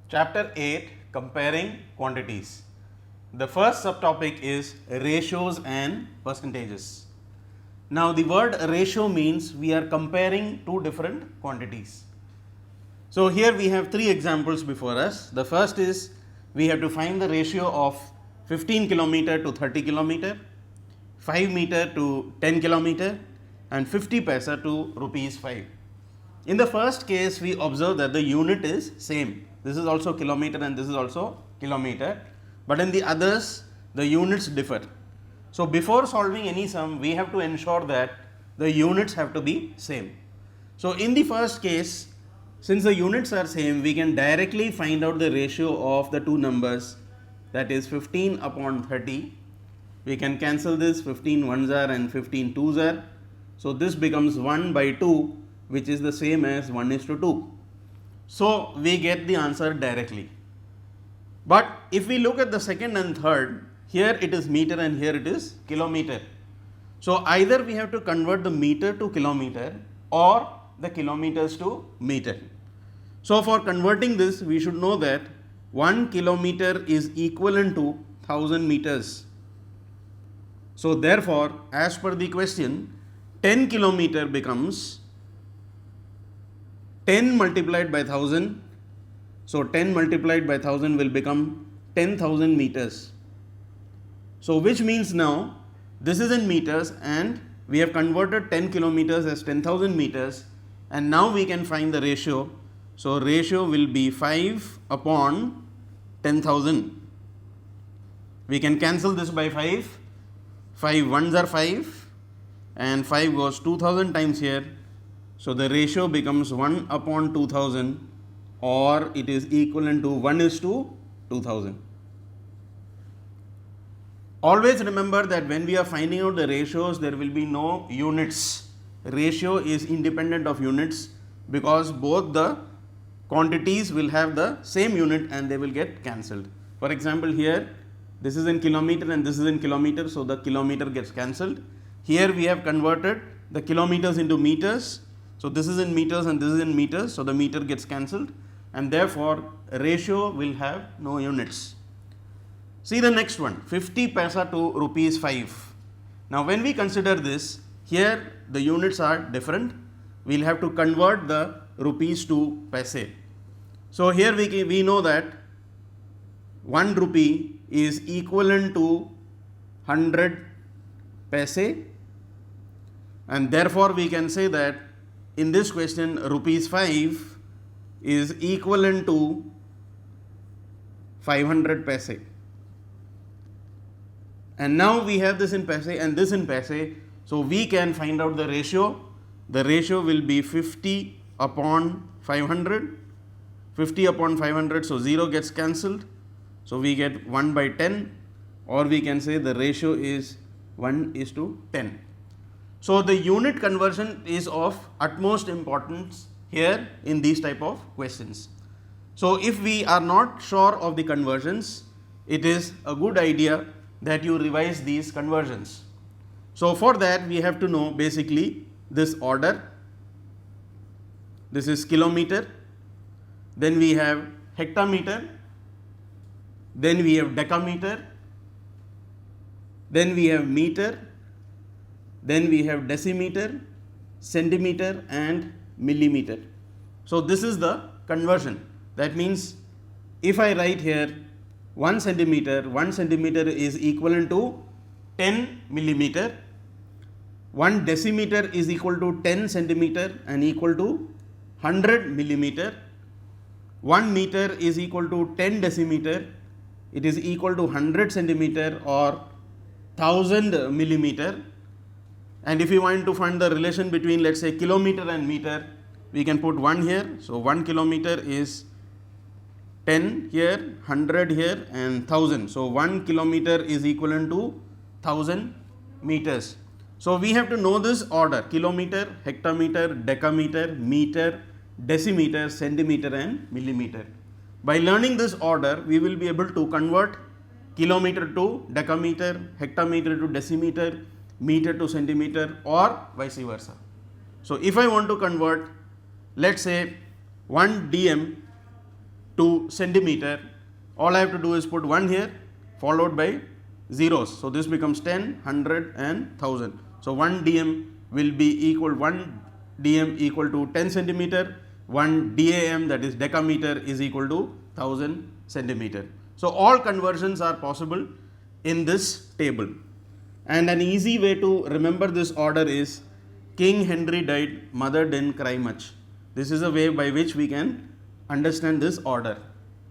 Chapter 8, Comparing Quantities. The first subtopic is ratios and percentages. Now the word ratio means we are comparing two different quantities. So here we have three examples before us. The first is we have to find the ratio of 15 kilometer to 30 kilometer, 5 meter to 10 kilometer and 50 paisa to rupees 5. In the first case, we observe that the unit is same. This is also kilometer and this is also kilometer, but in the others the units differ. So before solving any sum, we have to ensure that the units have to be same. So in the first case, since the units are same, we can directly find out the ratio of the two numbers, that is 15 upon 30. We can cancel this, 15 ones are and 15 twos are. So this becomes 1 by 2, which is the same as 1:2. So we get the answer directly. But if we look at the second and third, here it is meter and here it is kilometer. So either we have to convert the meter to kilometer or the kilometers to meter. So for converting this, we should know that 1 kilometer is equivalent to 1000 meters. So therefore, as per the question, 10 kilometer becomes 10 multiplied by 1000. So 10 multiplied by 1000 will become 10,000 meters. So which means now this is in meters and we have converted 10 kilometers as 10,000 meters, and now we can find the ratio. So ratio will be 5 upon 10,000. We can cancel this by 5. 5 ones are 5 and 5 goes 2000 times here. So the ratio becomes 1 upon 2000, or it is equivalent to 1:2000. Always remember that when we are finding out the ratios, there will be no units. Ratio is independent of units because both the quantities will have the same unit and they will get cancelled. For example, here this is in kilometer and this is in kilometer, so the kilometer gets cancelled. Here we have converted the kilometers into meters. So this is in meters and this is in meters, so the meter gets cancelled, and therefore ratio will have no units. See the next one, 50 paisa to rupees 5. Now when we consider this, here the units are different. We will have to convert the rupees to paise. So here we know that 1 rupee is equivalent to 100 paise, and therefore we can say that in this question rupees 5 is equivalent to 500 paise. And now we have this in paise and this in paise, so we can find out the ratio. The ratio will be 50 upon 500. 50 upon 500, so 0 gets cancelled. So we get 1 by 10, or we can say the ratio is 1:10. So the unit conversion is of utmost importance here in these type of questions. So if we are not sure of the conversions, it is a good idea that you revise these conversions. So for that we have to know basically this order. This is kilometer, then we have hectometer, then we have decameter, then we have meter, then we have decimeter, centimeter and millimeter. So this is the conversion. That means if I write here 1 centimeter is equivalent to 10 millimeter, 1 decimeter is equal to 10 centimeter and equal to 100 millimeter, 1 meter is equal to 10 decimeter, it is equal to 100 centimeter or 1000 millimeter. And if you want to find the relation between, let's say, kilometer and meter, we can put 1 here. So 1 kilometer is 10 here, 100 here and 1000. So 1 kilometer is equivalent to 1000 meters. So we have to know this order: kilometer, hectometer, decameter, meter, decimeter, centimeter and millimeter. By learning this order, we will be able to convert kilometer to decameter, hectometer to decimeter, meter to centimeter, or vice versa. So if I want to convert, let's say 1 dm to centimeter, all I have to do is put 1 here followed by zeros. So this becomes 10, 100 and 1000. So 1 dm will be equal 1 dm equal to 10 centimeter, 1 dam, that is decameter, is equal to 1000 centimeter. So all conversions are possible in this table. And an easy way to remember this order is King Henry died, mother didn't cry much. This is a way by which we can understand this order.